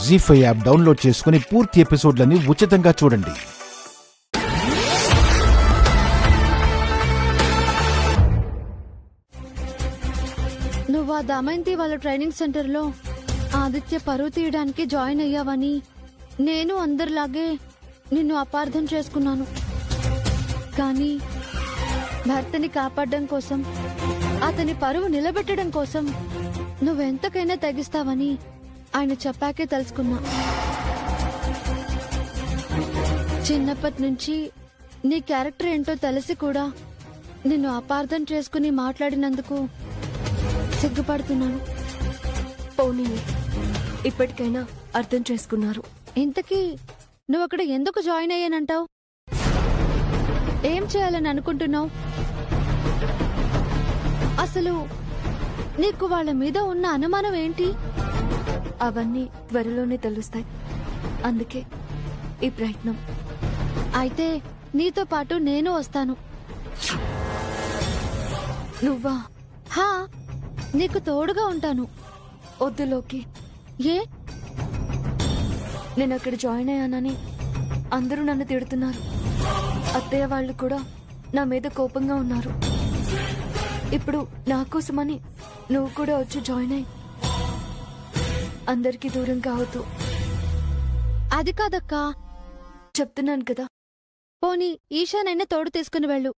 జీ5 app download చేసుకుని పూర్తి ఎపిసోడ్లని ఉచితంగా చూడండి. నువ్వు ఆ దమయంతి వాళ్ళ ట్రైనింగ్ సెంటర్లో ఆదిత్య పరువు తీయడానికి జాయిన్ అయ్యావని నేను అందరిలాగే నిన్ను అపార్థం చేసుకున్నాను. కానీ భర్తని కాపాడడం కోసం, అతని పరువు నిలబెట్టడం కోసం నువ్వెంతకైనా తెగిస్తావని ఆయన చెప్పాకే తెలుసుకున్నా. చిన్నప్పటి నుంచి నీ క్యారెక్టర్ ఏంటో తెలిసి కూడా నిన్ను అపార్థం చేసుకుని మాట్లాడినందుకు సిగ్గుపడుతున్నాను. పోనీ ఇప్పటికైనా అర్థం చేసుకున్నారు. ఇంతకీ నువ్వు అక్కడ ఎందుకు జాయిన్ అయ్యానంటావు? ఏం చేయాలని అనుకుంటున్నావు? అసలు నీకు వాళ్ళ మీద ఉన్న అనుమానం ఏంటి? అవన్నీ త్వరలోనే తెలుస్తాయి. అందుకే ఈ ప్రయత్నం. అయితే నీతో పాటు నేను వస్తాను. నువ్వా? హా, నీకు తోడుగా ఉంటాను. వద్దులోకి. ఏ? నేను అక్కడ జాయిన్ అయ్యానని అందరూ నన్ను తిడుతున్నారు. అత్తయ్య వాళ్ళు కూడా నా మీద కోపంగా ఉన్నారు. ఇప్పుడు నా కోసమని నువ్వు కూడా వచ్చి జాయిన్ అయ్యి అందరికీ దూరం కావద్దు. అది కాదక్కా, చెప్తున్నాను కదా. పోనీ ఈశానైనా తోడు తీసుకుని వెళ్ళు.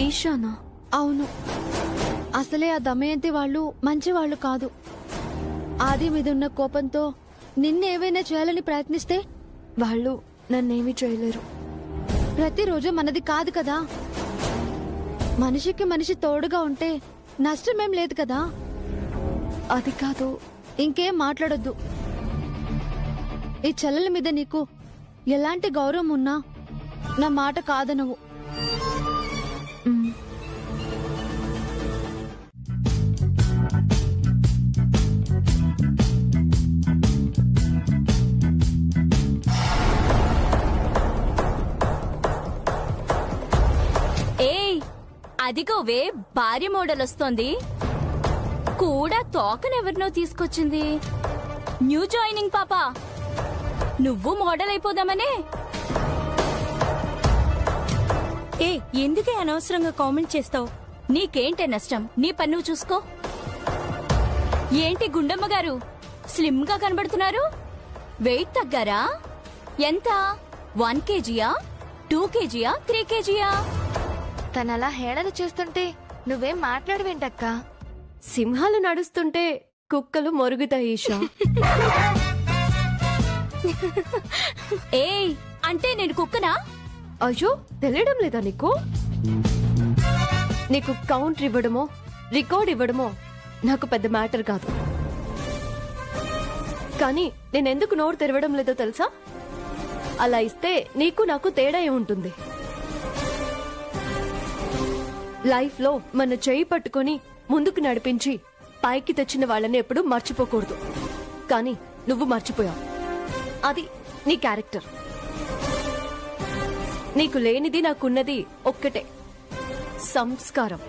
ఈశానా? అవును, అసలే ఆ దమయంతి వాళ్ళు మంచివాళ్లు కాదు. ఆది మీదున్న కోపంతో నిన్నేవైనా చేయాలని ప్రయత్నిస్తే వాళ్ళు నన్నేమీ చేయలేరు. ప్రతిరోజు మనది కాదు కదా. మనిషికి మనిషి తోడుగా ఉంటే నష్టమేం లేదు కదా. అది కాదు. ఇంకేం మాట్లాడొద్దు. ఈ చెల్లెల మీద నీకు ఎలాంటి గౌరవం ఉన్నా నా మాట కాదనవు. అదిగోవే భార్య మోడల్ వస్తోంది. కూడా తోకనెవరినో తీసుకొచ్చింది. న్యూ జాయినింగ్ పాపా, నువ్వు మోడల్ అయిపోదామనే. ఎందుకే అనవసరంగా కామెంట్ చేస్తావు? నీకేంటే నష్టం? నీ పన్ను చూసుకో. ఏంటి గుండమ్మ గారు స్లిమ్ గా కనబడుతున్నారు? వెయిట్ తగ్గారా? ఎంత? 1 kgయా, 2 kgయా, 3 kgయా? తనలా హేళన చేస్తుంటే నువ్వేం మాట్లాడవేంటక్కా? సింహాలు నడుస్తుంటే కుక్కలు మొరుగుతాయి ఈషా. ఏయ్, అంటే నేను కుక్కనా? అయ్యో, తెలియడం లేదా నీకు? నీకు కౌంటర్ ఇవ్వడమో రికార్డ్ ఇవ్వడమో నాకు పెద్ద మ్యాటర్ కాదు. కానీ నేనెందుకు నోరు తెరవడం లేదో తెలుసా? అలా ఇస్తే నీకు నాకు తేడా ఏముంటుంది? లైఫ్ లో మన చేయి పట్టుకొని ముందుకు నడిపించి పైకి తెచ్చిన వాళ్ళని ఎప్పుడు మర్చిపోకూడదు. కానీ నువ్వు మర్చిపోయావు. అది నీ క్యారెక్టర్. నీకు లేనిది నాకున్నది ఒక్కటే, సంస్కారం.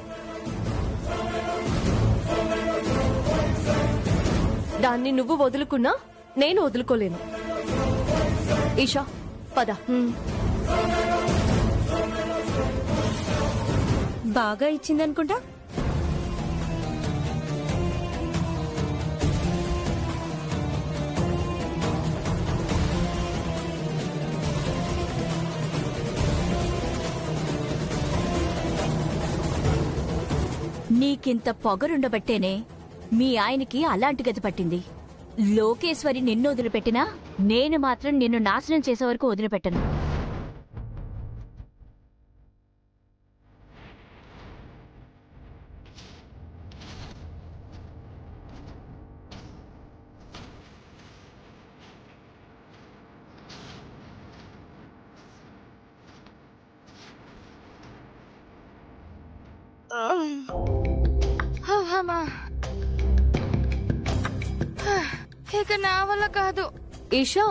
దాన్ని నువ్వు వదులుకున్నా నేను వదులుకోలేను. ఈషా, పద. బాగా ఇచ్చిందనుకుంటా. నీకింత పొగరుండబట్టేనే మీ ఆయనకి అలాంటి గతి పట్టింది. లోకేశ్వరి నిన్ను వదిలిపెట్టినా నేను మాత్రం నిన్ను నాశనం చేసే వరకు వదిలిపెట్టను. ఇక నా వల్ల కాదు. ఈషా,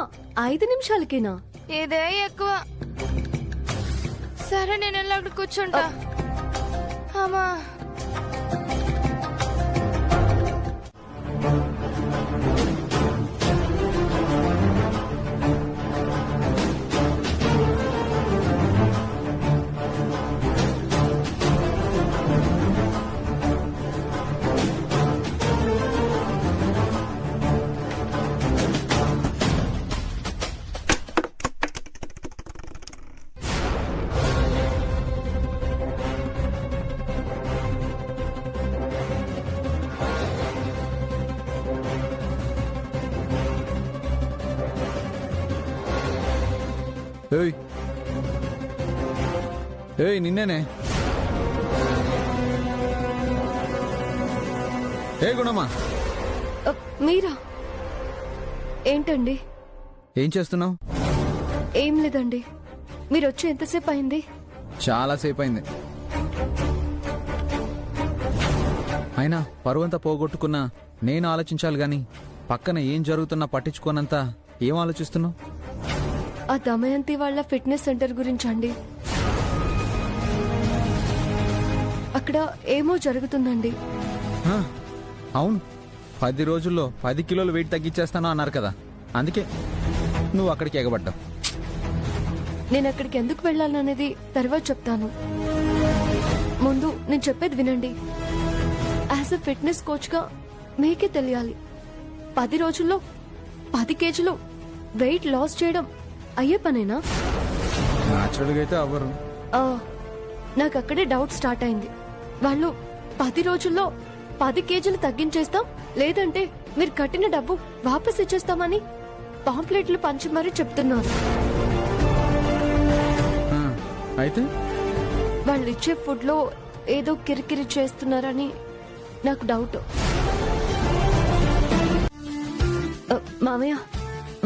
5 నిమిషాలకేనా? ఇదే ఎక్కువ. సరే, నేను వెళ్ళి అక్కడ కూర్చుంటా. అమ్మా, ఏయ్ ఏయ్ నిన్నేనే. ఏ గుణమ్మా, మీరా? ఏంటండి? ఏం చేస్తున్నావు? ఏం లేదండి. మీరు వచ్చి ఎంతసేపు అయింది? చాలా సేపు అయింది. అయినా పరువంతా పోగొట్టుకున్నా నేను ఆలోచించాలి గాని పక్కన ఏం జరుగుతున్నా పట్టించుకోనంత ఏం ఆలోచిస్తున్నావు? ఆ దమయంతి వాళ్ళ ఫిట్నెస్ సెంటర్ గురించి అండి. అక్కడ ఏమో జరుగుతుందండి. ఆ, అవును, 10 రోజుల్లో 10 కిలోలు వెయిట్ తగ్గించేస్తాను అన్నారు కదా, అందుకే నువ్వు అక్కడికి ఎగబడ్డావు. నేను అక్కడికి ఎందుకు వెళ్ళాలనేది తర్వాత చెప్తాను. ముందు నేను చెప్పేది వినండి. యాజ్ ఎ ఫిట్నెస్ కోచ్ గా మీకే తెలియాలి, 10 రోజుల్లో 10 కేజీలు వెయిట్ లాస్ చేయడం అయ్యే పనేనా? న్యాచురల్గా అయితే అవ్వరు. ఆ, నాకు అక్కడే డౌట్ స్టార్ట్ అయింది. వాళ్ళు 10 రోజుల్లో 10 కేజీలు తగ్గించేస్తాం, లేదంటే మీరు కట్టిన డబ్బు వాపస్ ఇచ్చేస్తామని పాంప్లెట్లు పంచి మరీ చెప్తున్నారు. ఆ, అయితే వాళ్ళు ఇచ్చే ఫుడ్ లో ఏదో కిరికిరి చేస్తున్నారని నాకు డౌట్. మామయ్య,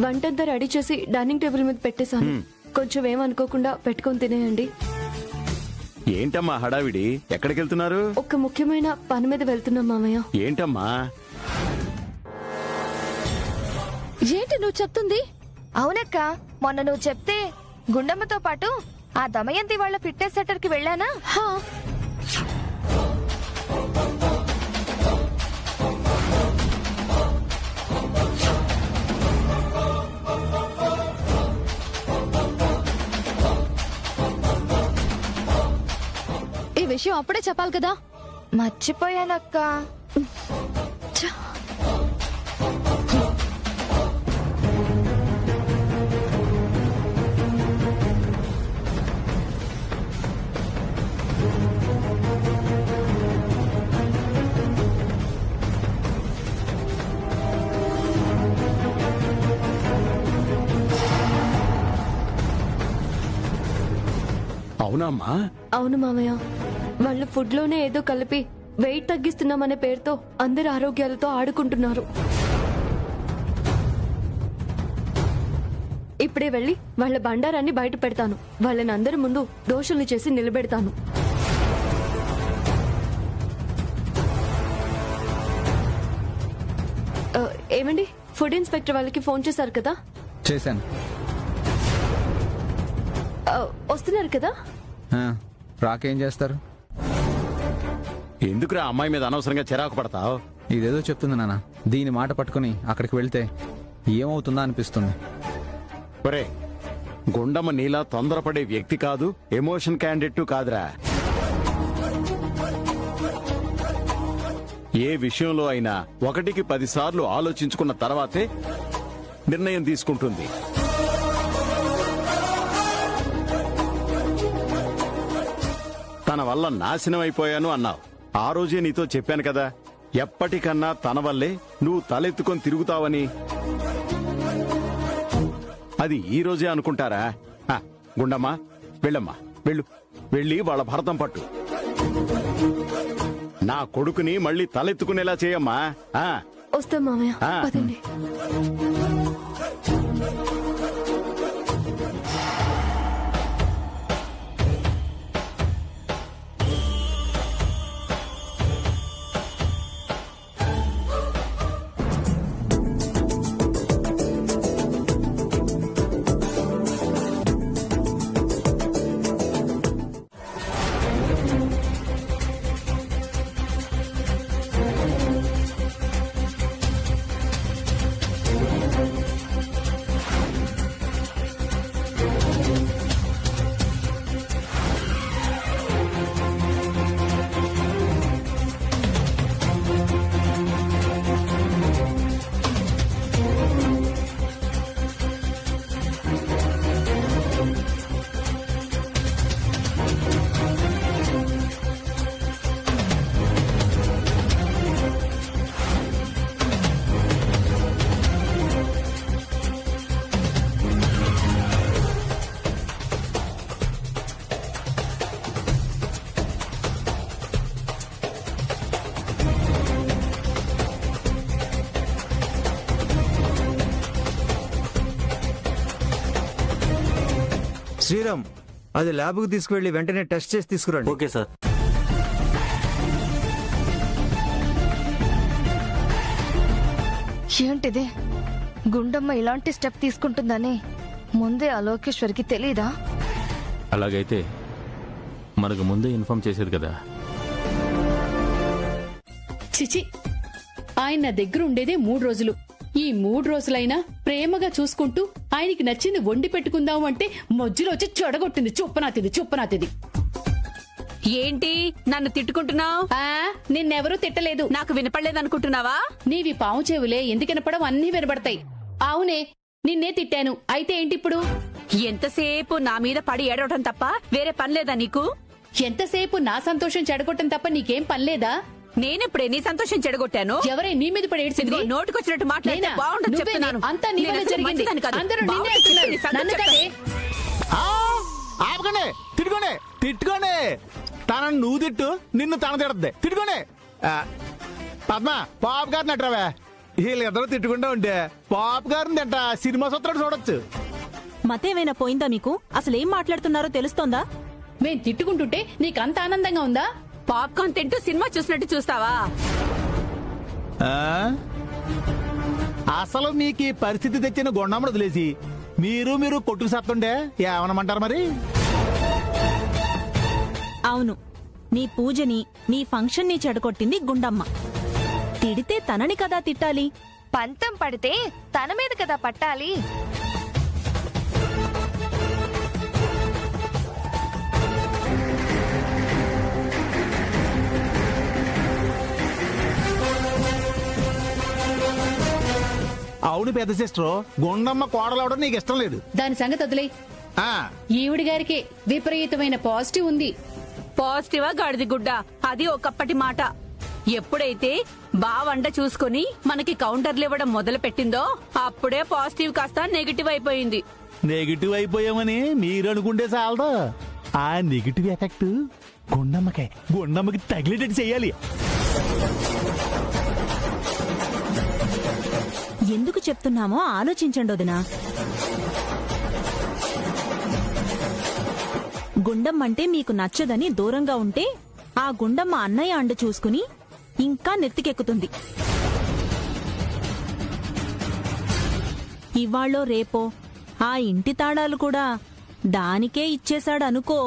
వంటంతా రెడీ చేసి డైనింగ్ టేబుల్ మీద పెట్టేశాను. కొంచెం ఏమనుకోకుండా పెట్టుకొని తినేయండి. ఏంటమ్మా హడావిడి? ఎక్కడికి వెళ్తున్నారు? ఒక ముఖ్యమైన పని మీద వెళ్తున్నాం మామయ్య. ఏంటమ్మా? ఏంటి నువ్వు చెప్తుంది? అవునక్క, మొన్న నువ్వు చెప్తే గుండమ్మతో పాటు ఆ దమయంతి వాళ్ళ ఫిట్నెస్ సెంటర్ కి వెళ్ళానా? హా, ఈ విషయం అప్పుడే చెప్పాలి కదా. మర్చిపోయానక్క. అవునమ్మా. అవును మామయ్య, వాళ్ళు ఫుడ్ లోనే ఏదో కలిపి వెయిట్ తగ్గిస్తున్నామనే పేరుతో అందరి ఆరోగ్యాలతో ఆడుకుంటున్నారు. ఇప్పుడే వెళ్లి వాళ్ళ బండారాన్ని బయట పెడతాను. వాళ్ళని అందరి ముందు దోషుల్ని చేసి నిలబెడతాను. ఏమండి, ఫుడ్ ఇన్స్పెక్టర్ వాళ్ళకి ఫోన్ చేశారు కదా? చేశాను. వస్తున్నారు కదా? ఆ, రాకేం చేస్తారు? ఎందుకురా అమ్మాయి మీద అనవసరంగా చిరాకు పడతావు? ఇదేదో చెప్తుంది నాన్న, దీని మాట పట్టుకుని అక్కడికి వెళ్తే ఏమవుతుందా అనిపిస్తుంది. ఒరే, గుండమ్మ నీలా తొందరపడే వ్యక్తి కాదు, ఎమోషన్ క్యాండిడేట్ కాదురా. ఏ విషయంలో అయినా 1కి 10 సార్లు ఆలోచించుకున్న తర్వాతే నిర్ణయం తీసుకుంటుంది. తన వల్ల నాశనం అయిపోయాను అన్నావు. ఆ రోజే నీతో చెప్పాను కదా, ఎప్పటికన్నా తన వల్లే నువ్వు తలెత్తుకొని తిరుగుతావని. అది ఈ రోజే అనుకుంటారా? గుండమ్మా, వెళ్ళమ్మా, వెళ్ళు, వెళ్ళి వాళ్ళ భరతం పట్టు. నా కొడుకుని మళ్ళీ తలెత్తుకునేలా చేయమ్మా. వస్తాం మామయ్య, పదండి. శ్రీరామ్, అది ల్యాబ్కు తీసుకువెళ్ళి వెంటనే టెస్ట్ చేసి తీసుకురండి. Okay sir. ఏంటిది? గుండమ్మ ఇలాంటి స్టెప్ తీసుకుంటుందని ముందే ఆ లోకేశ్వరికి తెలీదా? అలాగైతే మనకు ముందే ఇన్ఫార్మ్ చేసేది కదా. చిచి, ఆయన నా దగ్గర ఉండేదే 3 రోజులు. ఈ 3 రోజులైనా ప్రేమగా చూసుకుంటూ ఆయనకి నచ్చింది వండి పెట్టుకుందాం అంటే మధ్యలో వచ్చి చెడగొట్టింది. చుప్పనాతిది. ఏంటి నన్ను తిట్టుకుంటున్నావు? నిన్నెవరూ తిట్టలేదు. నాకు వినపడలేదనుకుంటున్నావా? నీవి పాము చెవులే, ఎందుకు వినపడం? అన్నీ వినబడతాయి. అవునే, నిన్నే తిట్టాను. అయితే ఏంటిప్పుడు? ఎంతసేపు నా మీద పడి ఏడవటం తప్ప వేరే పని లేదా నీకు? ఎంతసేపు నా సంతోషం చెడగొట్టం తప్ప నీకేం పనిలేదా? నేనెప్పుడే నీ సంతోషం చెడగొట్టాను? ఎవరే నీ మీద పడి ఏడ్చింది? నోటుకొచ్చినట్టు మాట్లాడితే బాగుండదు చెప్తున్నాను. అంతా నీ వల్ల జరిగింది. అందరూ నిన్నే అంటున్నారు. నన్ను కాదే. ఆపకండి, తిట్టుకోండి. తనను నువ్వు తిట్టు, నిన్ను తన తిడద్ది. తిట్టుకోండి. పద్మ, పాప గారిని అంటావే. వీళ్ళిద్దరూ తిట్టుకుంటా ఉంటే పాప గారిని తింటా సినిమా సూత్రాలు చూడొచ్చు. మతేమైనా పోయిందా మీకు? అసలు ఏం మాట్లాడుతున్నారో తెలుస్తోందా? మేం తిట్టుకుంటుంటే నీకంత ఆనందంగా ఉందా? పాప్కార్న్ తింటూ సినిమా చూసినట్టు చూస్తావా? అసలు మీకు ఈ పరిస్థితి తెచ్చిన గుండమ్మడు వదిలేసి మీరు కొట్టుకు సత్తుండే ఏమనమంటారు మరి? అవును, నీ పూజని, నీ ఫంక్షన్ ని చెడగొట్టింది గుండమ్మ. తిడితే తనని కదా తిట్టాలి. పంతం పడితే తన మీద కదా పట్టాలి. అవును పెద్ద సిస్టర్, గుండమ్మ కోడలవడం నీకు ఇష్టం లేదు. దాని సంగతి వదిలే. ఈవిడి గారికి విపరీతమైన పాజిటివ్ ఉంది. పాజిటివా గాడిది గుడ్డ? అది ఒకప్పటి మాట. ఎప్పుడైతే బావండ చూసుకుని మనకి కౌంటర్లు ఇవ్వడం మొదలు పెట్టిందో అప్పుడే పాజిటివ్ కాస్త నెగిటివ్ అయిపోయింది. నెగిటివ్ అయిపోయామని మీరు అనుకుంటే చాలదా, ఆ నెగిటివ్ ఎఫెక్ట్ గుండమ్మకి తగిలేటట్టు చెయ్యాలి. ఎందుకు చెప్తున్నామో ఆలోచించండి వదినా. గుండమ్మంటే మీకు నచ్చదని దూరంగా ఉంటే ఆ గుండమ్మ అన్నయ్య అండ చూసుకుని ఇంకా నెత్తికెక్కుతుంది. ఇవాళ్ళో రేపో ఆ ఇంటి తాళాలు కూడా దానికే ఇచ్చేశాడనుకో.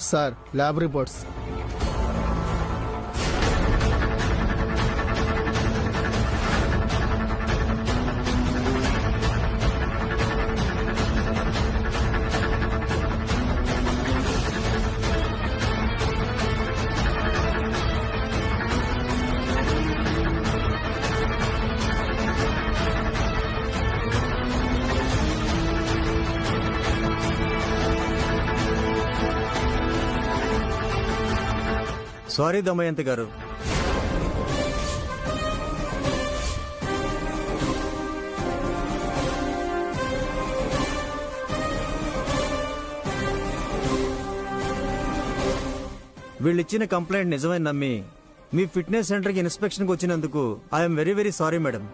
Sir, lab reports. Sorry Damayanti garu. వీళ్ళిచ్చిన కంప్లైంట్ నిజమని నమ్మి మీ ఫిట్నెస్ సెంటర్కి ఇన్స్పెక్షన్కి వచ్చినందుకు I'm very very sorry madam.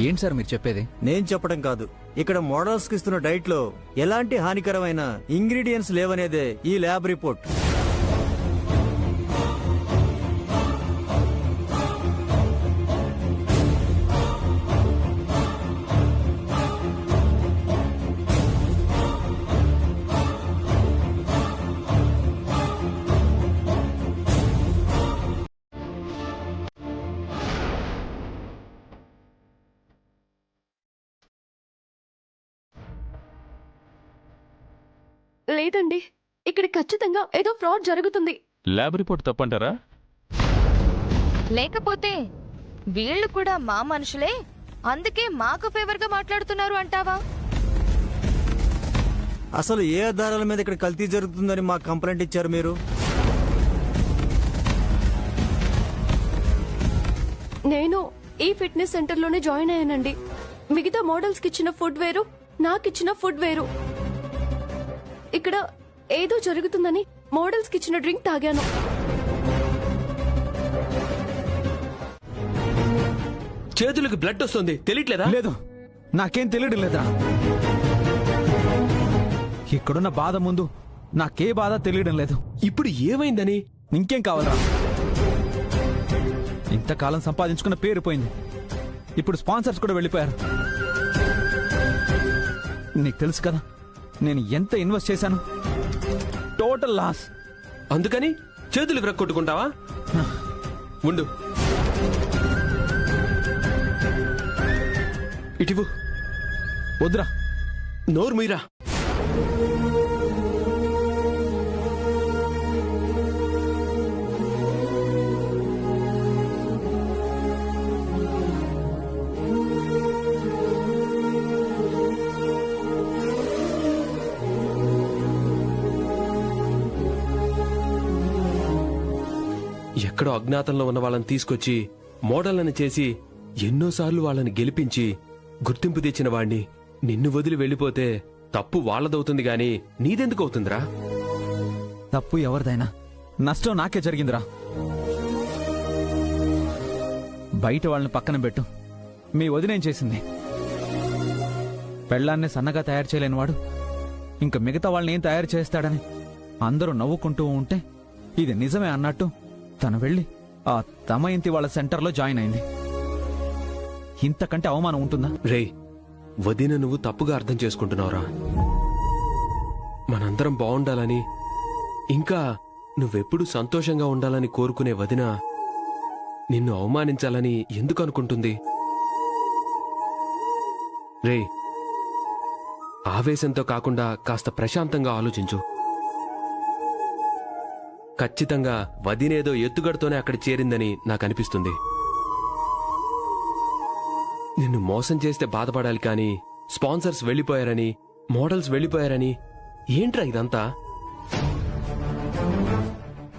ఏంటి సార్ మీరు చెప్పేది? నేను చెప్పడం కాదు, ఇక్కడ మోడల్స్ కి ఇస్తున్న డైట్ లో ఎలాంటి హానికరమైన ఇంగ్రీడియంట్స్ లేవనేదే ఈ ల్యాబ్ రిపోర్ట్. లేదండి, ఇక్కడ ఖచ్చితంగా ఏదో ఫ్రాడ్ జరుగుతుంది. ల్యాబ్ రిపోర్ట్ తప్పంటారా? లేకపోతే వీళ్ళు కూడా మా మనుషులే, అందుకే మాకు ఫేవర్ గా మాట్లాడుతున్నారు అంటావా? అసలు ఏ ఆధారాల మీద ఇక్కడ కల్తీ జరుగుతుందని మాకు కంప్లైంట్ ఇచ్చారు మీరు? నేను ఈ ఫిట్నెస్ సెంటర్లోనే జాయిన్ అయ్యానండి. మిగతా మోడల్స్ కి ఇచ్చిన ఫుడ్ వేరు, నాకిచ్చిన ఫుడ్ వేరు. ఇక్కడ ఏదో జరుగుతుందని మోడల్స్ కి ఇచ్చిన డ్రింక్ తాగాను. చేతులకు బ్లడ్ వస్తుంది, తెలియట్లేదా? లేదు, నాకేం తెలియడం లేదా? ఇక్కడున్న బాధ ముందు నాకే బాధ తెలియడం లేదు. ఇప్పుడు ఏమైందని? ఇంకేం కావాలా? ఇంతకాలం సంపాదించుకున్న పేరు పోయింది. ఇప్పుడు స్పాన్సర్స్ కూడా వెళ్ళిపోయారు. నీకు తెలుసు కదా నేను ఎంత ఇన్వెస్ట్ చేశాను. Total loss. అందుకని చేతులు విరక్కొట్టుకుంటావా? ఉండు, ఇటివు. వద్దురా. నోరు మీరా. ఎక్కడో అజ్ఞాతంలో ఉన్న వాళ్ళని తీసుకొచ్చి మోడళ్లను చేసి ఎన్నోసార్లు వాళ్ళని గెలిపించి గుర్తింపు తెచ్చిన వాణ్ణి నిన్ను వదిలి వెళ్ళిపోతే తప్పు వాళ్ళదవుతుంది గాని నీదెందుకు అవుతుందిరా? తప్పు ఎవరిదైనా నష్టం నాకే జరిగిందిరా. బయట వాళ్ళని పక్కన పెట్టు, మీ వదినేం చేసింది? పెళ్ళాన్ని సన్నగా తయారు చేయలేనివాడు ఇంక మిగతా వాళ్ళని ఏం తయారు చేస్తాడని అందరూ నవ్వుకుంటూ ఉంటే ఇది నిజమే అన్నట్టు తను వెళ్ళి ఆ దమయంతి వాళ్ళ సెంటర్లో జాయిన్ అయింది. ఇంతకంటే అవమానం ఉంటుందా? రే, వదిన నువ్వు తప్పుగా అర్థం చేసుకుంటున్నావురా. మనందరం బాగుండాలని, ఇంకా నువ్వెప్పుడు సంతోషంగా ఉండాలని కోరుకునే వదిన నిన్ను అవమానించాలని ఎందుకు అనుకుంటుంది? రే, ఆవేశంతో కాకుండా కాస్త ప్రశాంతంగా ఆలోచించు. ఖచ్చితంగా వదినేదో ఎత్తుగడతోనే అక్కడ చేరిందని నాకు అనిపిస్తుంది. నిన్ను మోసం చేస్తే బాధపడాలి కానీ స్పాన్సర్స్ వెళ్లిపోయారని, మోడల్స్ వెళ్లిపోయారని ఏంట్రా ఇదంతా?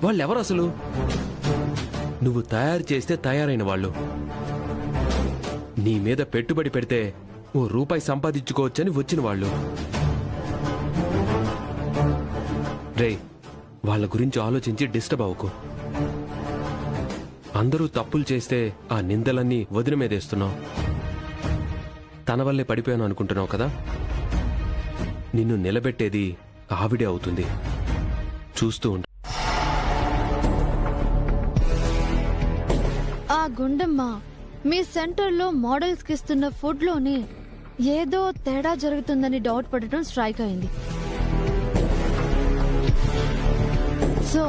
వాళ్ళెవరు అసలు? నువ్వు తయారు చేస్తే తయారైన వాళ్ళు. నీ మీద పెట్టుబడి పెడితే ఓ రూపాయి సంపాదించుకోవచ్చని వచ్చిన వాళ్ళు. రే, వాళ్ళ గురించి ఆలోచించి డిస్టర్బ్ అవ్వకు. అందరూ తప్పులు చేస్తే ఆ నిందలన్నీ వదిన మీదేస్తున్నావు. తన వల్లే పడిపోయాను అనుకుంటున్నావు కదా? నిన్ను నిలబెట్టేది ఆవిడే అవుతుంది. చూస్తూ ఉండు. ఆ గుండమ్మ మీ సెంటర్లో మోడల్స్ కి ఇస్తున్న ఫుడ్ లోనే ఏదో తేడా జరుగుతుందని డౌట్ పడటం స్ట్రైక్ అయింది. సో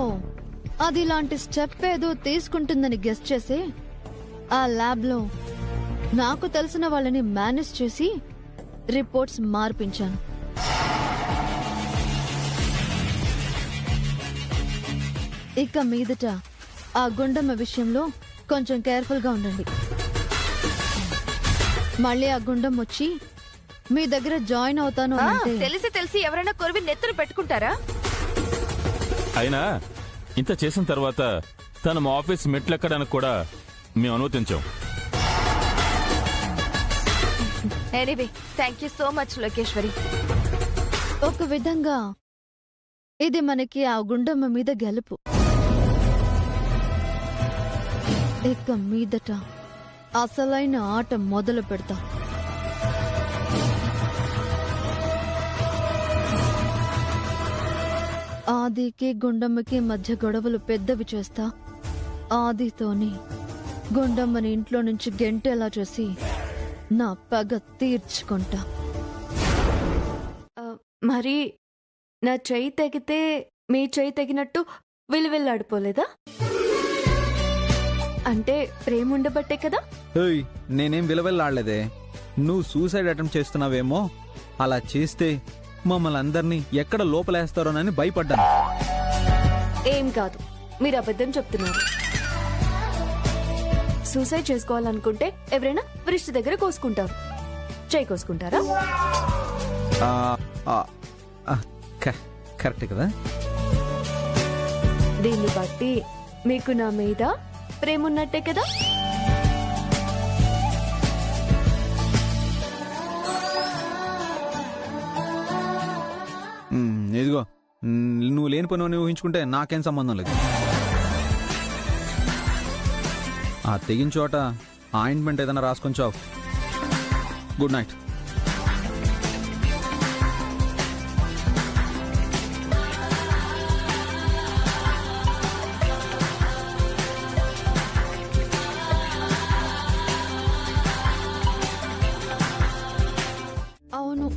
అది ఇలాంటి స్టెప్ ఏదో తీసుకుంటుందని గెస్ చేసి ఆ ల్యాబ్ లో నాకు తెలిసిన వాళ్ళని మేనేజ్ చేసి రిపోర్ట్స్ మార్పించాను. ఇక మీదట ఆ గుండమ్మ విషయంలో కొంచెం కేర్ఫుల్ గా ఉండండి. మళ్ళీ ఆ గుండం వచ్చి మీ దగ్గర జాయిన్ అవుతాను అంటే తెలిసి ఎవరైనా కొరివి నెత్తురు పెట్టుకుంటారా? అయినా ఇంత చేసిన తర్వాత తన మా ఆఫీస్ మెట్లెక్కడానికి కూడా మేము అనుమతించాం. Anyway, thank you so much Lokeshwari. ఒక విధంగా ఇది మనకి ఆ గుండమ్మ మీద గెలుపు. ఇక మీదట అసలైన ఆట మొదలు పెడతా. ఆదికి గుండమ్మకి మధ్య గొడవలు పెద్దవి చేస్తా. ఆదితోని గుండమ్మని ఇంట్లో నుంచి గెంటేలా చేసి నా పగ తీర్చుకుంటా. మరి నా చెయ్యి తెగితే మీ చెయ్యి తెగినట్టు విలువెల్లాడిపోలేదా? అంటే ప్రేమ ఉండబట్టే కదా? నేనేం విలువెల్లాడలేదే. నువ్వు సూసైడ్ అటెంప్ట్ చేస్తున్నావేమో. అలా చేస్తే మమ్మల్ని అందరినీ ఎక్కడ లోపలేస్తారోనని భయపడ్డాను. ఏం కాదు, మీరు అబద్ధం చెప్తున్నారు. సూసైడ్ చేసుకోవాలనుకుంటే ఎవరైనా వృష్టి దగ్గర కోసుకుంటారు. చేయి కోసుకుంటారా? కరెక్ట్ కదా. దీన్ని బట్టి మీకు నా మీద ప్రేమ ఉన్నట్టే కదా? ఇదిగో, నువ్వు లేని పని ఊహించుకుంటే నాకేం సంబంధం లేదు. ఆ తెగిన చోట ఆయింట్మెంట్ ఏదైనా రాసుకొని చావు. Good night. అవును,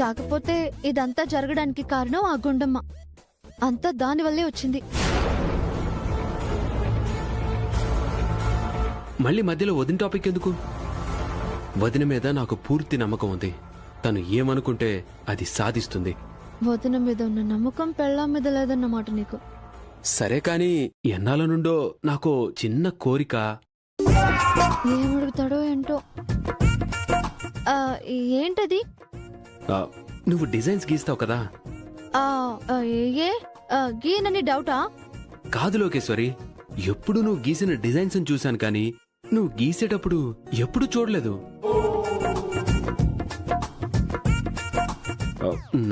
కాకపోతే ఇదంతా జరగడానికి కారణం ఆ గుండమ్మ. అంతా దానివల్లే వచ్చింది. మళ్ళీ మధ్యలో వదిన టాపిక్ ఎందుకు? వదిన మీద నాకు పూర్తి నమ్మకం ఉంది. తను ఏమనుకుంటే అది సాధిస్తుంది. వదిన మీద ఉన్న నమ్మకం పెళ్ళాం మీద లేదన్నమాట నీకు. సరే కాని ఎన్నాళ్ళ నుండో నాకు చిన్న కోరిక. ఏమడుగుతాడో ఏంటో. ఏంటది? నువ్వు డిజైన్స్ గీస్తావు కదా? గీనని డౌటా? కాదు లోకేశ్వరి, ఎప్పుడు నువ్వు గీసిన డిజైన్స్ చూశాను కానీ నువ్వు గీసేటప్పుడు ఎప్పుడు చూడలేదు.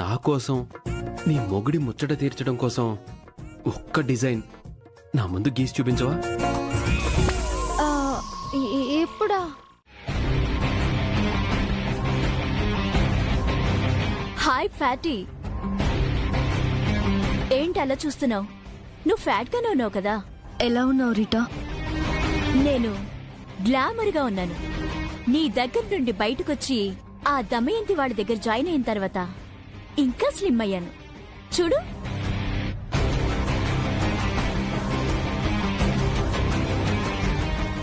నా కోసం, నీ మొగుడి ముచ్చట తీర్చడం కోసం ఒక్క డిజైన్ నా ముందు గీసి చూపించవా? ఎప్పుడా? హాయ్ ఫ్యాటీ, ఏంటి అలా చూస్తున్నావు? నువ్వు ఫ్యాట్ గానే ఉన్నావు కదా. ఎలా ఉన్నావు రీటా? నేను గ్లామర్ గా ఉన్నాను. నీ దగ్గర నుండి బయటకొచ్చి ఆ దమయంతి వాళ్ళ దగ్గర జాయిన్ అయిన తర్వాత ఇంకా స్లిమ్ అయ్యాను. చూడు.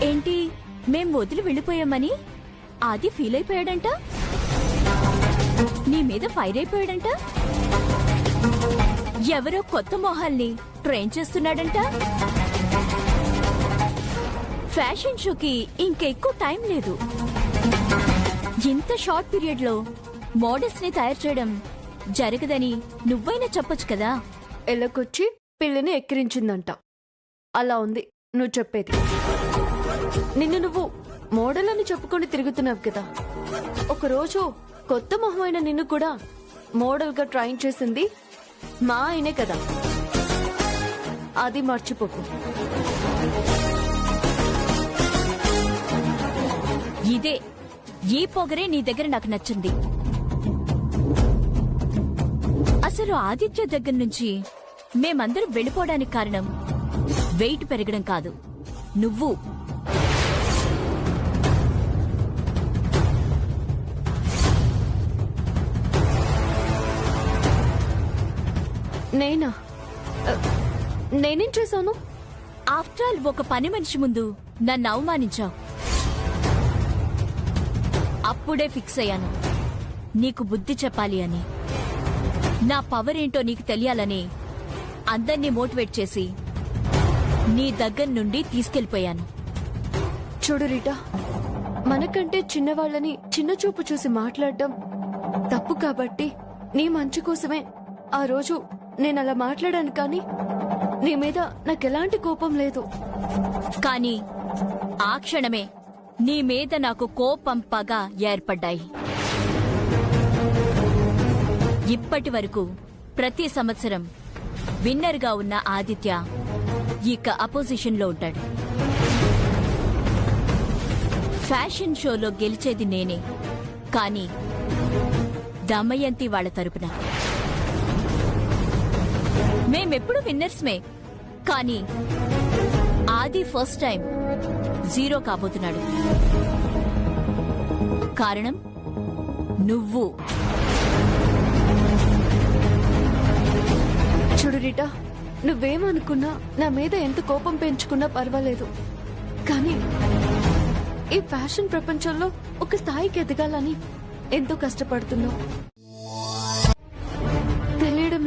ఏంటి, మేం వదిలి వెళ్ళిపోయామని ఆది ఫీల్ అయిపోయాడంట. నీ మీద ఫైర్ అయిపోయాడంట. ఎవరో కొత్త మొహాల్ని ట్రైన్ చేస్తున్నాడంట. ఫ్యాషన్ షోకి ఇంకెక్కువ టైం లేదు. ఇంత షార్ట్ పీరియడ్ లో మోడల్స్ ని తయారు చేయడం జరగదని నువ్వైనా చెప్పొచ్చు కదా. ఎల్లకొచ్చి పిల్లిని ఎక్కిరించిందంట. అలా ఉంది నువ్వు చెప్పేది. నిన్ను నువ్వు మోడల్ అని చెప్పుకొని తిరుగుతున్నావు కదా. ఒకరోజు కొత్త మొహమైన నిన్ను కూడా మోడల్ గా ట్రైన్ చేసింది మా ఆయనే కదా. అది మర్చిపోకు. ఇదే, ఈ పొగరే నీ దగ్గర నాకు నచ్చింది. అసలు ఆదిత్య దగ్గర నుంచి మేమందరం వెళ్ళిపోవడానికి కారణం వెయిట్ పెరగడం కాదు, నువ్వు. నేనా? నేనేం చేశాను? ఆఫ్టర్ ఆల్ ఒక పని మనిషి ముందు నన్ను అవమానించావు. అప్పుడే ఫిక్స్ అయ్యాను నీకు బుద్ధి చెప్పాలి అని. నా పవర్ ఏంటో నీకు తెలియాలని అందర్నీ మోటివేట్ చేసి నీ దగ్గర నుండి తీసుకెళ్లిపోయాను. చూడు రీటా, మనకంటే చిన్నవాళ్ళని చిన్న చూపు చూసి మాట్లాడడం తప్పు. కాబట్టి నీ మంచి కోసమే ఆ రోజు నేను అలా మాట్లాడాను. కానీ నీ మీద నాకెలాంటి కోపం లేదు. కానీ ఆ క్షణమే నీ మీద నాకు కోపం, పగ ఏర్పడ్డాయి. ఇప్పటి వరకు ప్రతి సంవత్సరం విన్నర్ గా ఉన్న ఆదిత్య ఇక అపోజిషన్ లో ఉంటాడు. ఫ్యాషన్ షోలో గెలిచేది నేనే, కానీ దమయంతి వాళ్ళ తరపున. మేమెప్పుడు విన్నర్స్మే, కానీ ఆది ఫస్ట్ టైం 0 కాబోతున్నాడు. కారణం నువ్వు. చూడు రీటా, నువ్వేమనుకున్నా, నా మీద ఎంత కోపం పెంచుకున్నా పర్వాలేదు. కానీ ఈ ఫ్యాషన్ ప్రపంచంలో ఒక స్థాయికి ఎదగాలని ఎంతో కష్టపడుతున్నావు.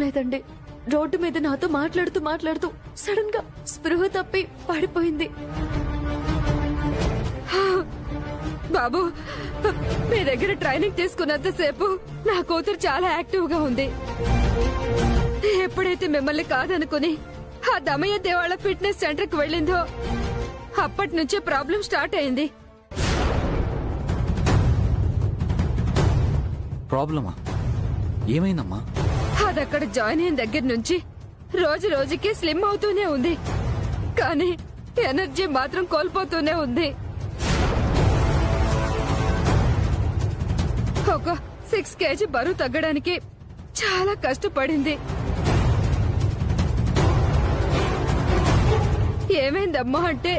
లేదండి. రోడ్డు మీద నాతో మాట్లాడుతూ మాట్లాడుతూ సడన్ గా స్పృహ తప్పి పడిపోయింది. బాబు, మీ దగ్గర ట్రైనింగ్ తీసుకున్నంతసేపు నా కూతురు చాలా యాక్టివ్ గా ఉంది. ఎప్పుడైతే మిమ్మల్ని కాదనుకుని ఆ దమయంతి వాళ్ళ ఫిట్నెస్ సెంటర్ కి వెళ్ళిందో అప్పటి నుంచే ప్రాబ్లం స్టార్ట్ అయింది. ప్రాబ్లమా? ఏమైందమ్మా? అదక్కడ జాయిన్ అయిన దగ్గర నుంచి రోజు రోజుకి స్లిమ్ అవుతూనే ఉంది, కానీ ఎనర్జీ మాత్రం కోల్పోతూనే ఉంది. ఒక 6 kg బరువు తగ్గడానికి చాలా కష్టపడింది. ఏమైందమ్మా అంటే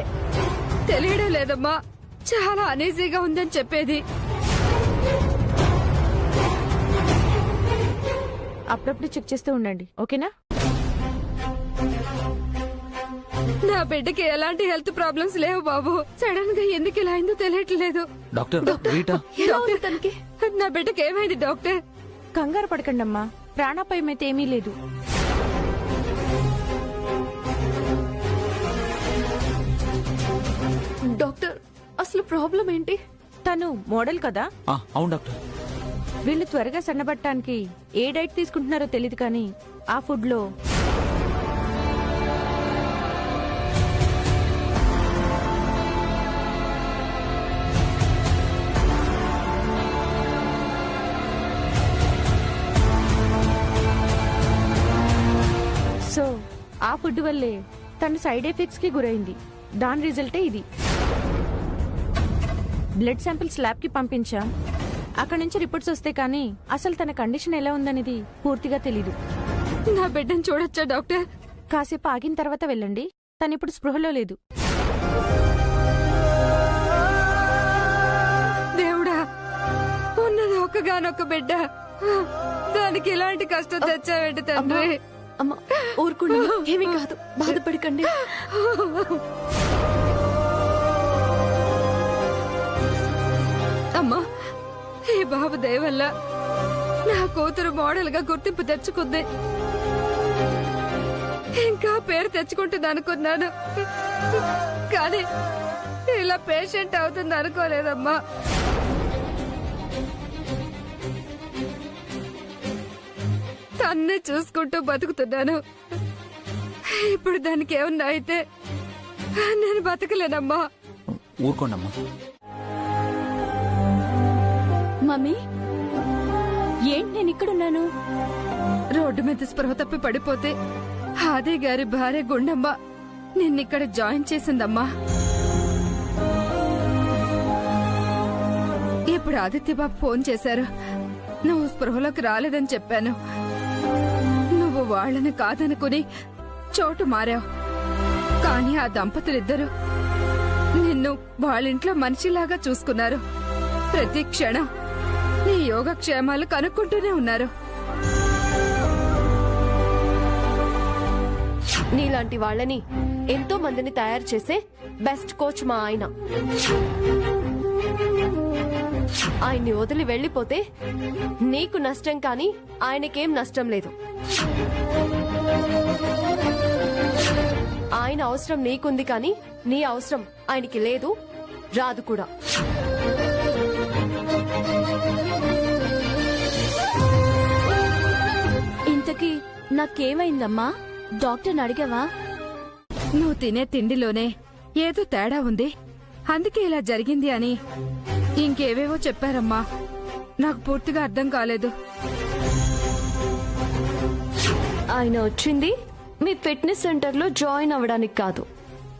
తెలియడం లేదమ్మా, చాలా అనీజీగా ఉందని చెప్పేది. అప్పుడప్పుడు చెక్ చేస్తూ ఉండండి, ఓకేనా? నా బిడ్డకి ఎలాంటి హెల్త్ ప్రాబ్లమ్స్ లేవు బాబు. సడన్ గా ఎందుకు ఇలా అయిందో తెలియట్లేదు. డాక్టర్ రీటా, నా బిడ్డకి ఏమైంది డాక్టర్? కంగారు పడకండి అమ్మా, ప్రాణాపాయం అయితే ఏమీ లేదు. డాక్టర్, అసలు ప్రాబ్లం ఏంటి? తను మోడల్ కదా. అవును డాక్టర్. వీళ్ళు త్వరగా సన్నబట్టడానికి ఏ డైట్ తీసుకుంటున్నారో తెలియదు, కానీ ఆ ఫుడ్ లో సో ఆ ఫుడ్ వల్లే తను సైడ్ ఎఫెక్ట్స్ కి గురైంది. దాని రిజల్టే ఇది. బ్లడ్ శాంపిల్స్ ల్యాబ్ కి పంపించాం. అక్కడ నుంచి రిపోర్ట్స్ వస్తే కానీ అసలు తన కండిషన్ ఎలా ఉందనేది పూర్తిగా తెలీదు. నా బిడ్డను చూడొచ్చా డాక్టర్? కాసేపు ఆగిన తర్వాత వెళ్ళండి. తనిప్పుడు స్పృహలో లేదు. దేవుడా, ఉన్నది ఒక్కగానొక్క బిడ్డ, దానికి ఇలాంటి కష్టం తెచ్చావేంటి తండ్రి? అమ్మ ఊరుకోండి, ఏమీ కాదు, బాధపడకండి. అమ్మా, ఈ బాబు దయ వల్ల నా కూతురు మోడల్ గా గుర్తింపు తెచ్చుకుంది. ఇంకా పేరు తెచ్చుకుంటుంది అనుకున్నాను, కానీ ఇలా పేషెంట్ అవుతుంది అనుకోలేదమ్మా. తన్నే చూసుకుంటూ బతుకుతున్నాను. ఇప్పుడు దానికి ఏమన్నా అయితే నేను బతకలేనమ్మా. ఊరుకోండమ్మా. మమ్మీ, ఏంటి నేను ఇక్కడున్నాను? రోడ్డు మీద స్పృహ తప్పి పడిపోతే ఆది గారి భార్య గుండమ్మ నిన్నిక్కడ జాయిన్ చేసిందమ్మా. ఇప్పుడు ఆదిత్యబాబు ఫోన్ చేశారు. నువ్వు స్పృహలోకి రాలేదని చెప్పాను. నువ్వు వాళ్ళని కాదనుకుని చోటు మారావు, కానీ ఆ దంపతులిద్దరూ నిన్ను వాళ్ళింట్లో మనిషిలాగా చూసుకున్నారు. ప్రతి క్షణం నీ యోగక్షేమాలు కనుక్కుంటూనే ఉన్నారు. నీలాంటి వాళ్ళని ఎంతో మందిని తయారు చేసే బెస్ట్ కోచ్ మా ఆయన. ఆయన్ని వదిలి వెళ్లిపోతే నీకు నష్టం, కానీ ఆయనకేం నష్టం లేదు. ఆయన అవసరం నీకుంది, కానీ నీ అవసరం ఆయనకి లేదు, రాదు కూడా. ఇంతకీ నాకేమైందమ్మా? డాక్టర్ని అడిగావా? నువ్వు తినే తిండిలోనే ఏదో తేడా ఉంది, అందుకే ఇలా జరిగింది అని ఇంకేవేవో చెప్పారమ్మా. నాకు పూర్తిగా అర్థం కాలేదు. ఆయన వచ్చింది మీ ఫిట్నెస్ సెంటర్లో జాయిన్ అవ్వడానికి కాదు,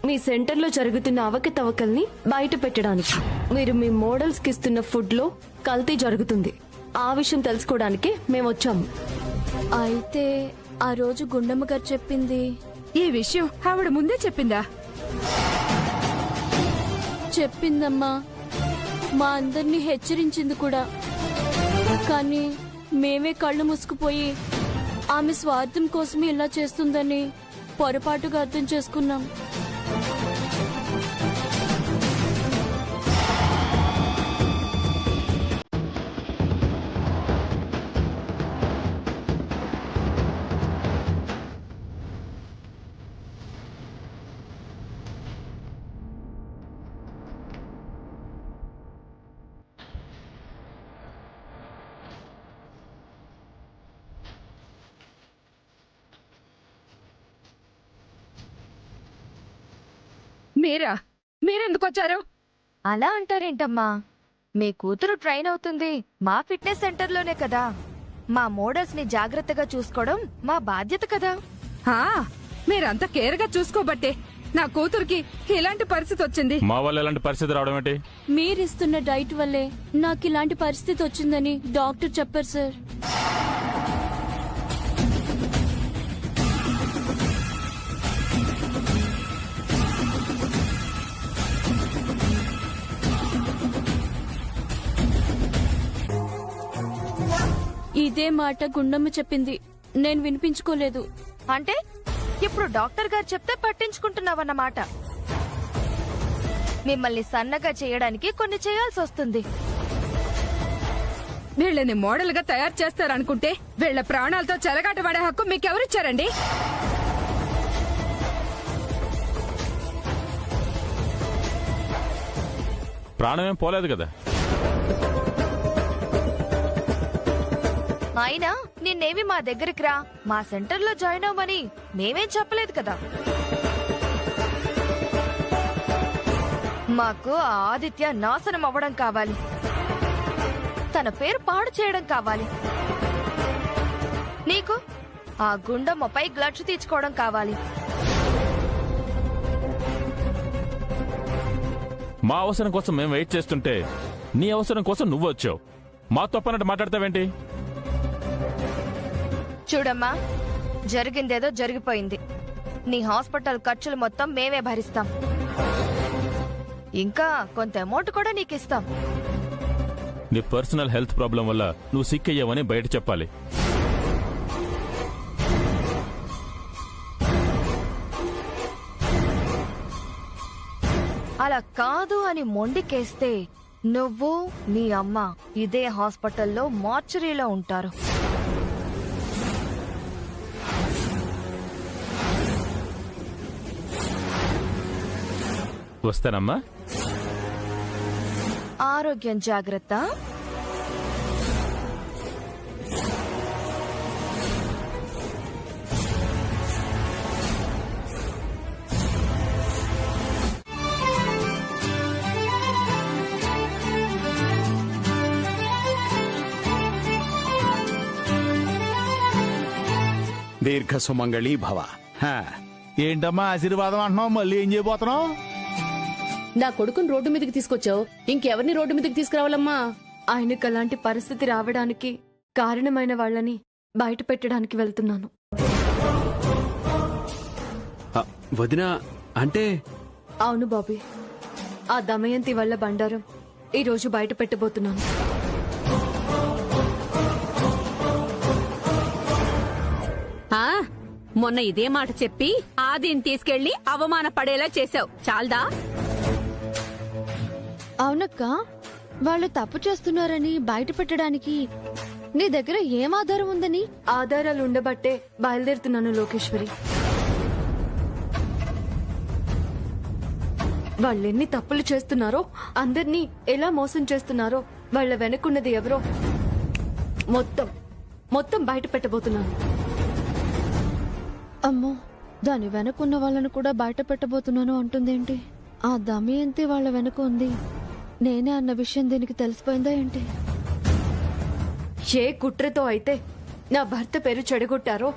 మీ సెంటర్లో జరుగుతున్న అవకతవకల్ని బయట పెట్టడానికి. మీరు మీ మోడల్స్ కి ఇస్తున్న ఫుడ్ లో కల్తీ జరుగుతుంది. ఆ విషయం తెలుసుకోవడానికే మేము వచ్చాము. అయితే ఆ రోజు గుండమ్మ గారు చెప్పింది ఈ విషయం ఆవిడ ముందే చెప్పిందా? చెప్పిందమ్మా, మా అందరినీ హెచ్చరించింది కూడా. కానీ మేమే కళ్ళు మూసుకుపోయి ఆమె స్వార్థం కోసమే ఇలా చేస్తుందని పొరపాటుగా అర్థం చేసుకున్నాం. మీరెందుకు వచ్చారు? అలా అంటారేంటమ్మా? మీ కూతురు ట్రైన్ అవుతుంది మా ఫిట్నెస్ సెంటర్లోనే కదా. మా మోడల్స్ ని జాగ్రత్తగా చూసుకోవడం మా బాధ్యత కదా. మీరంతా కేర్గా చూసుకోబట్టే నా కూతురికి ఇలాంటి పరిస్థితి వచ్చింది. మా వల్ల ఎలాంటి పరిస్థితి రావడం ఏంటి? మీరిస్తున్న డైట్ వల్లే నాకు ఇలాంటి పరిస్థితి వచ్చిందని డాక్టర్ చెప్పారు సార్. ఇదే మాట గుండమ్మ చెప్పింది, నేను వినిపించుకోలేదు. అంటే ఇప్పుడు డాక్టర్ గారు చెప్తే పట్టించుకుంటున్నావన్నమాట. మిమ్మల్ని సన్నగా చేయడానికి కొన్ని చేయాల్సి వస్తుంది. వీళ్ళని మోడల్ గా తయారు చేస్తారనుకుంటే వీళ్ళ ప్రాణాలతో చెలగాట పడే హక్కు మీకెవరిచ్చారండి? ప్రాణమేం పోలేదు కదా. అయినా నిన్నేమి మా దగ్గరికి రా, మా సెంటర్లో జాయిన్ అవ్వమని మేమేం చెప్పలేదు కదా. మాకు ఆ ఆదిత్య నాశనం అవ్వడం కావాలి, తన పేరు పాడు చేయడం కావాలి. నీకు ఆ గుండమ్మపై గ్లడ్స్ తీర్చుకోవడం కావాలి. మా అవసరం కోసం మేము వెయిట్ చేస్తుంటే నీ అవసరం కోసం నువ్వు వచ్చావు. మా తప్పనట్టు మాట్లాడతావేంటి? చూడమ్మా, జరిగిందేదో జరిగిపోయింది. నీ హాస్పిటల్ ఖర్చులు మొత్తం మేమే భరిస్తాం. ఇంకా కొంత అమౌంట్ కూడా నీకు ఇస్తాం. నీ పర్సనల్ హెల్త్ ప్రాబ్లం వల్ల నువ్వు సిక్ అయ్యావని బయట చెప్పాలి. అలా కాదు అని మొండికేస్తే నువ్వు నీ అమ్మ ఇదే హాస్పిటల్లో మార్చరీలో ఉంటారు. వస్తానమ్మా. ఆరోగ్యం జాగ్రత్త. దీర్ఘ సుమంగళి భవ. ఏంటమ్మా ఆశీర్వాదం అంటున్నావు? మళ్ళీ ఏం చేయబోతున్నావు? నా కొడుకుని రోడ్డు మీదకి తీసుకొచ్చావు, ఇంకెవరిని రోడ్డు మీదకి తీసుకురావాలమ్మా? ఆయనకు అలాంటి పరిస్థితి రావడానికి కారణమైన వాళ్ళని బయట పెట్టడానికి వెళ్తున్నాను. వదినా అంటే? అవును బాబీ, ఆ దమయంతి వల్ల బండారం ఈ రోజు బయట పెట్టబోతున్నాను. మొన్న ఇదే మాట చెప్పి ఆదిని తీసుకెళ్లి అవమాన పడేలా చేశావు, చాలదా? అవునక్క, వాళ్ళు తప్పు చేస్తున్నారని బయట పెట్టడానికి నీ దగ్గర ఏం ఆధారం ఉందని? ఆధారాలు ఉండబట్టే బయలుదేరుతున్నాను లోకేశ్వరి. వాళ్ళెన్ని తప్పులు చేస్తున్నారో, అందర్నీ ఎలా మోసం చేస్తున్నారో, వాళ్ళ వెనకున్నది ఎవరో మొత్తం బయట పెట్టబోతున్నాను. అమ్మో, దాని వెనకున్న వాళ్ళను కూడా బయట పెట్టబోతున్నాను అంటుందేంటి? ఆ దమయంతి వాళ్ళ వెనక ఉంది, నేనే అన్న విషయం దీనికి తెలిసిపోయిందా ఏంటి? ఏ కుట్రతో అయితే నా భర్త పేరు చెడగొట్టారో,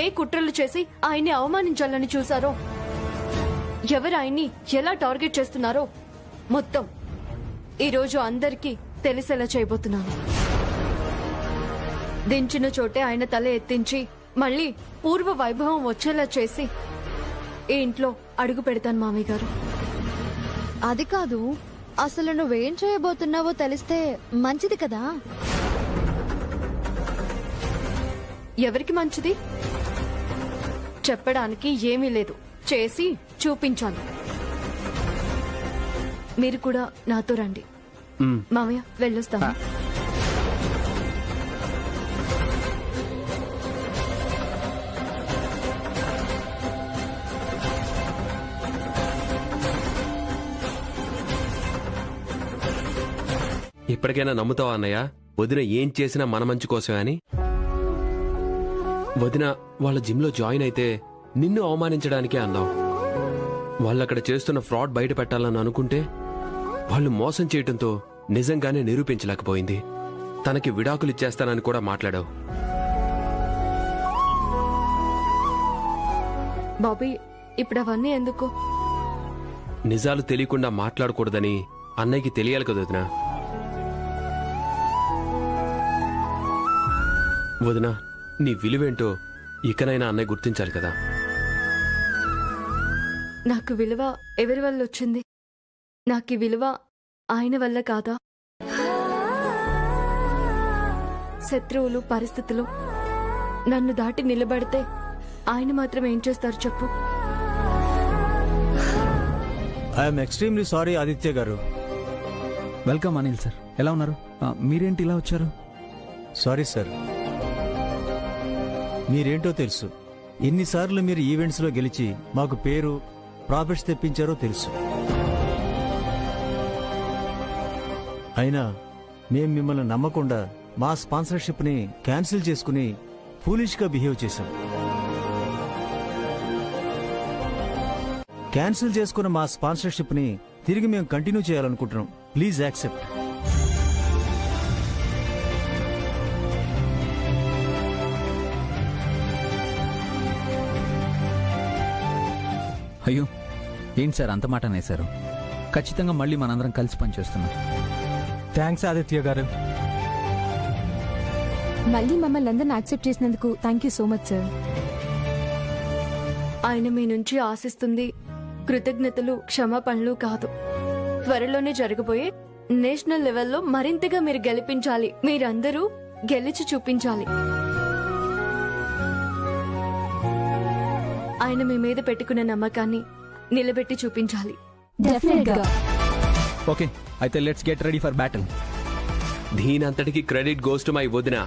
ఏ కుట్రలు చేసి ఆయన్ని అవమానించాలని చూశారో, ఎవరు ఆయన్ని ఎలా టార్గెట్ చేస్తున్నారో మొత్తం ఈరోజు అందరికీ తెలిసేలా చేయబోతున్నాను. దించిన చోటే ఆయన తల ఎత్తించి మళ్ళీ పూర్వ వైభవం వచ్చేలా చేసి ఈ ఇంట్లో అడుగు పెడతాను మామయ్య గారు. అది కాదు, అసలు నువ్వేం చేయబోతున్నావో తెలిస్తే మంచిది కదా. ఎవరికి మంచిది? చెప్పడానికి ఏమీ లేదు, చేసి చూపించాను. మీరు కూడా నాతో రండి. మామయ్య వెళ్ళొస్తాను. ఇప్పటికైనా నమ్ముతావా అన్నయ్య? వదిన ఏం చేసినా మన మంచి కోసమే అని. వదిన వాళ్ళ జిమ్ లో జాయిన్ అయితే నిన్ను అవమానించడానికే అన్నావు. వాళ్ళక్కడ చేస్తున్న ఫ్రాడ్ బయట పెట్టాలని అనుకుంటే వాళ్ళు మోసం చేయటంతో నిజంగానే నిరూపించలేకపోయింది. తనకి విడాకులు ఇచ్చేస్తానని కూడా మాట్లాడావు. బాబీ, ఇప్పుడు అవన్నీ ఎందుకు? నిజాలు తెలియకుండా మాట్లాడకూడదని అన్నయ్యకి తెలియాలి కదా వదినా. వదినా, నీ విలువేంటో ఇకనైనా అన్నయ్య గుర్తించాలి కదా. నాకు విలువ ఎవరి వల్ల వచ్చింది? నాకు ఈ విలువ ఆయన వల్ల కాదా? శత్రువులు, పరిస్థితులు నన్ను దాటి నిలబడితే ఆయన మాత్రం ఏం చేస్తారు చెప్పు? ఐఎమ్ ఎక్స్ట్రీమ్లీ సారీ ఆదిత్య గారు. వెల్కమ్ అనిల్ సార్, ఎలా ఉన్నారు? మీరేంటి ఇలా వచ్చారు? సారీ సార్, మీరేంటో తెలుసు. ఎన్నిసార్లు మీరు ఈవెంట్స్లో గెలిచి మాకు పేరు, ప్రాఫిట్స్ తెప్పించారో తెలుసు. అయినా మేం మిమ్మల్ని నమ్మకుండా మా స్పాన్సర్షిప్ని క్యాన్సిల్ చేసుకుని ఫూలిష్గా బిహేవ్ చేశాం. క్యాన్సిల్ చేసుకున్న మా స్పాన్సర్షిప్ని తిరిగి మేము కంటిన్యూ చేయాలనుకుంటున్నాం. Please accept. అయ్యో, ఏంటి సార్ అంత మాట అనేశారు? ఖచ్చితంగా మళ్ళీ మనందరం కలిసి పనిచేస్తున్నాం. థ్యాంక్స్ ఆదిత్య గారు. మళ్ళీ మమ్మల్ని అందరిని యాక్సెప్ట్ చేసినందుకు thank you so much sir. ఆయన మీ నుంచి ఆశిస్తుంది కృతజ్ఞతలు, క్షమాపణలు కాదు. త్వరలోనే జరగబోయే నేషనల్ లెవెల్లో మరింతగా మీరు గెలిపించాలి. మీరందరూ గెలిచి చూపించాలి. ఆయన మీ మీద పెట్టుకున్న నమ్మకాన్ని నిలబెట్టి చూపించాలి. ఓకే, అయితే let's get ready for battle. దీనంతటికి క్రెడిట్ గోస్ టు మై వదినా.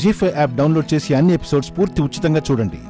జీ5 యాప్ డౌన్లోడ్ చేసి అన్ని ఎపిసోడ్స్ పూర్తి ఉచితంగా చూడండి.